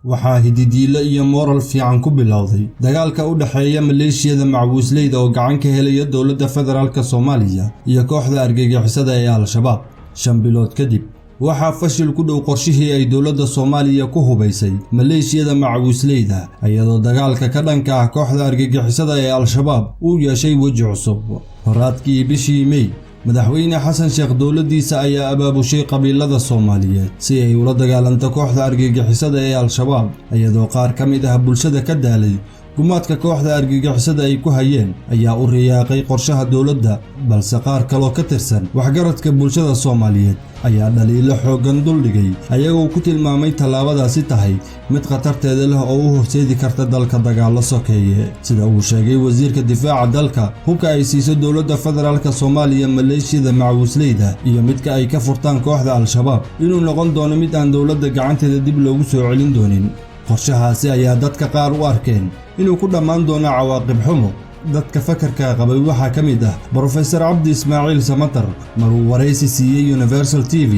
waxaa hididiile iyo moral fiican ku bilowday dagaalka u dhaxeeya maleeshiyada macbuusleyda oo gacan ka helaya dowladda federaalka Soomaaliya iyo kooxda argagixisada ee Al-Shabaab 5 bilood kadib waxaa fashil ku dhow qorshihii ay dowladda Soomaaliya ku hubaysay maleeshiyada macbuusleyda iyadoo dagaalka ka dhanka ah kooxda argagixisada ee Al-Shabaab uu yeeshay waji cusub horaadkii bishii May madaxweyne xasan sheekh dowladdiisa ayaa abaabushay qabiilada Soomaaliyeed si ay ula dagaalanto kooxda argagixisada ee Al-Shabaab iyadoo qaar ka mid ah bulshada ka daalay gumaadka kooxda argagixisada ay ku hayeen ayaa u riyaaqay qorshaha dowladda balse qaar kale oo ka tirsan waxgaradka bulshada Soomaaliyeed ayaa dhaliilo xoogan duldhigay ayagoo ku tilmaamay tallaabadaasi tahay mid khatarteeda leh oo u horseedi karta dalka dagaalo sokeeye sida uu sheegay wasiirka difaaca dalka hubka ay siiso dowladda federaalka Soomaaliya maleeshiyada macbuusleyda iyo midka ay ka furtaan kooxda Al-Shabaab inuu noqon doono mid aan dowladda gacanteeda dib loogu soo celin doonin qorshahaasi ayaa dadka qaar u arkeen inuu ku dhammaan doono cawaaqib xumo dadka fakarka qabay waxaa ka mid ah Professor Cabdi Ismaaciil Samatar maruu waraysi siiyay Universal TV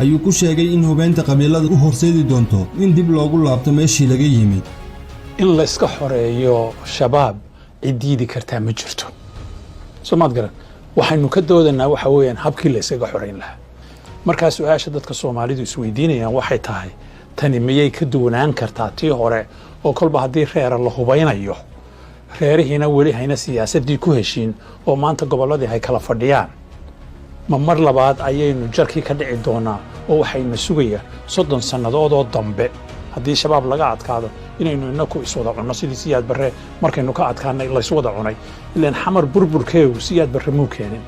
ayuu ku sheegay in hubeynta qabiilada u horseedi doonto in dib loogu laabto meeshii laga yimid in la iska xoreeyo shabaab cidiidi kartaa ma jirto Soomaad garan waxaynu ka doodanaa waxa weeyaan habkii la isaga xoreyn lahaa markaas su'aasha dadka Soomaalidu isweydiinayaan waxay tahay tani miyay ka duwanaan kartaa tii hore oo kolba haddii reer la hubeynayo reerihiina weli hayna siyaasadii ku heshiin oo maanta gobolladii ay kala fadhiyaan ma mar labaad ayaynu jarkii ka dhici doonaa oo waxayna sugaya 30 sannadood oo dambe haddii shabaab laga adkaado inaynu inaku iswada cunno sidii siyaad barre markaynu ka adkaanay la iswada cunay ilaan xamar burburkeedu siyaad barre muu keenin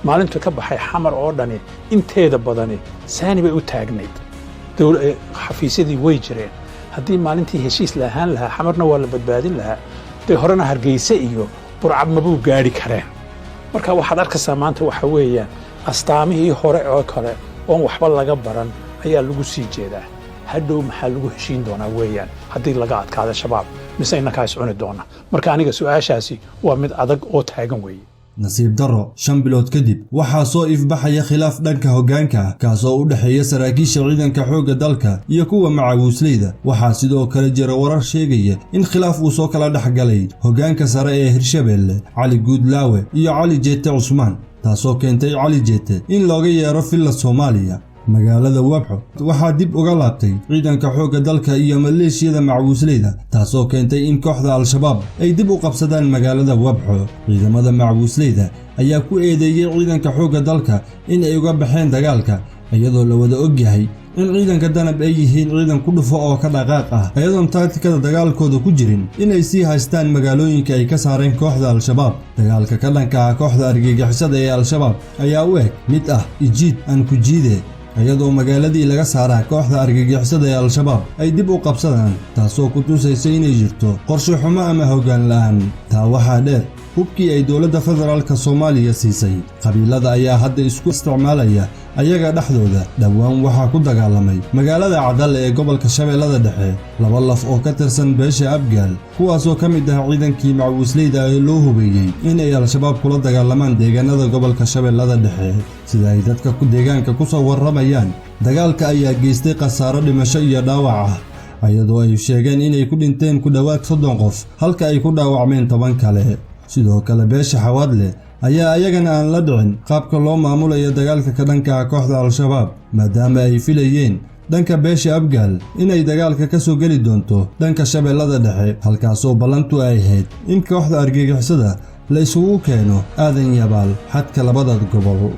maalintu ka baxay xamar oo dhani inteeda badani saani bay u taagnayd xafiisyadii way jireen haddii maalintii heshiis la ahaan lahaa xamarna waa la badbaadin lahaa de horena Hargeysa iyo Burcad mabuu gaari kareen marka waxaad arkaysaa maanta waxa weeyaan astaamihii hore oo kale oo waxba laga baran ayaa lagu sii jeedaa hadhow maxaa lagu heshiin doonaa weeyaan haddii laga adkaado shabaab mise inaka is cuni doona marka aniga su'aashaasi waa mid adag oo taagan weeye nasiib daro 5 bilood kadib waxaa soo ifbaxaya khilaaf dhanka hoggaanka kaasoo u dhaxeeya saraakiisha ciidanka xoogga dalka iyo kuwa macbuusleyda waxaa sidoo kale jira warar sheegaya in khilaaf uu soo kala dhaxgalay hoggaanka sare ee Hirshabeelle Cali Guudlaawe iyo Cali Jeete Cusmaan taasoo keentay Cali Jeete in looga yeero filla Soomaaliya magaalada Wabxo waxaa dib uga laabtay ciidanka xoogga dalka iyo maleeshiyada macbuusleyda taasoo keentay in kooxda Al-Shabaab ay dib u qabsadaan magaalada Wabxo ciidamada macbuusleyda ayaa ku eedeeyay ciidanka xoogga dalka in ay uga baxeen dagaalka iyadoo la wada ogyahay in ciidanka danab ay yihiin ciidan ku dhufo oo ka dhaqaaq ah iyadoon tacticada dagaalkooda ku jirin inay sii haystaan magaalooyinka ay ka saareen kooxda Al-Shabaab dagaalka ka dhanka ah kooxda argagixisada ee Al-Shabaab ayaa u eg mid ah ijiid aan ku jiide iyadoo magaaladii laga saaraa kooxda argagixisada ee Al-Shabaab ay dib u qabsadaan taasoo ku tusaysa inay jirto qorshe xumo ama hoggaan la'aan taa waxaa dheer hubkii ay dowladda federaalka Soomaaliya siisay qabiilada ayaa hadda isku isticmaalaya ayaga dhaxdooda dhawaan waxaa ku dagaalamay magaalada Cadal ee gobolka Shabeellada Dhexe laba laf oo ka tirsan beesha Abgaal kuwaasoo ka mid ah ciidankii macbuusleyda ee loo hubeeyay inay Al-Shabaab kula dagaalamaan deegaanada gobolka Shabeellada Dhexe sida ay dadka ku deegaanka ku soo waramayaan dagaalka ayaa geystay khasaaro dhimasho iyo dhaawac ah iyadoo ay sheegeen inay ku dhinteen ku dhawaad 30 qof halka ay ku dhaawacmeen 10 kale sidoo kale beesha Xawaadle ayaa ayagana aan la dhicin qaabka loo maamulayo dagaalka ka dhanka ah kooxda Al-Shabaab maadaama ay filayeen dhanka beesha Abgaal inay dagaalka ka soo gali doonto dhanka Shabeellada Dhexe halkaasoo ballantu ay ahayd in kooxda argagixisada la isugu keeno aadan yabaal xadka labada gobol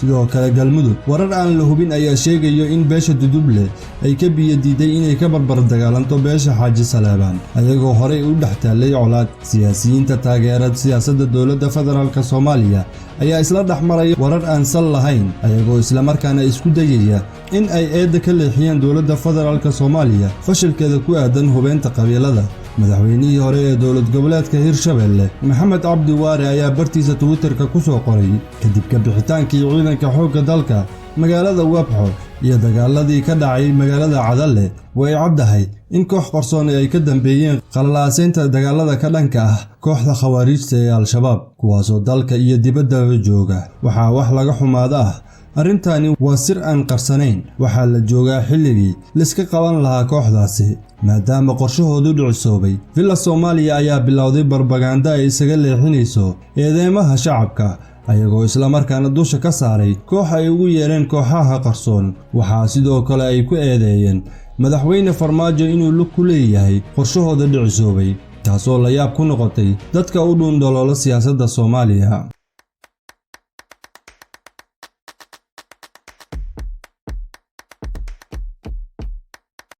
sidoo kale Galmudug warar aan la hubin ayaa sheegayo in beesha Duduble ay ka biyo diiday inay ka barbar dagaalanto beesha Xaaji Salaabaan ayagoo horey u dhaxtaalay colaad siyaasiyiinta taageerada siyaasadda dowladda federaalka Soomaaliya ayaa isla dhaxmaray warar aan sal lahayn ayagoo isla markaana isku dayaya in ay eedda ka leexiyaan dowladda federaalka Soomaaliya fashilkeeda ku aadan hubeynta qabiilada madaxweynihii hore ee dowlad goboleedka Hirshabeelle Maxamed Cabdi Waare ayaa bartiisa Twitterka ku soo qoray kadib ka bixitaankii ciidanka xoogga dalka magaalada Wabxo iyo dagaaladii ka dhacay magaalada Cadal way caddahay in koox qarsoon ay ka dambeeyeen qalalaaseynta dagaalada ka dhanka ah kooxda khawaarijta ee Al-Shabaab kuwaasoo dalka iyo dibadda jooga waxaa wax laga xumaada ah arrintani waa sir aan qarsanayn waxaa la joogaa xilligii la iska qaban lahaa kooxdaasi maadaama qorshahoodu dhicisoobay villa Soomaaliya ayaa bilowday barbaganda ay isaga leexinayso eedeymaha shacabka ayagoo isla markaana dusha ka saaray koox ay ugu yeereen kooxaha qarsoon waxaa sidoo kale ay ku eedeeyeen madaxweyne Farmaajo inuu lug ku leeyahay qorshahooda dhicisoobay taasoo la yaab ku noqotay dadka u dhuundoloola siyaasadda Soomaaliya.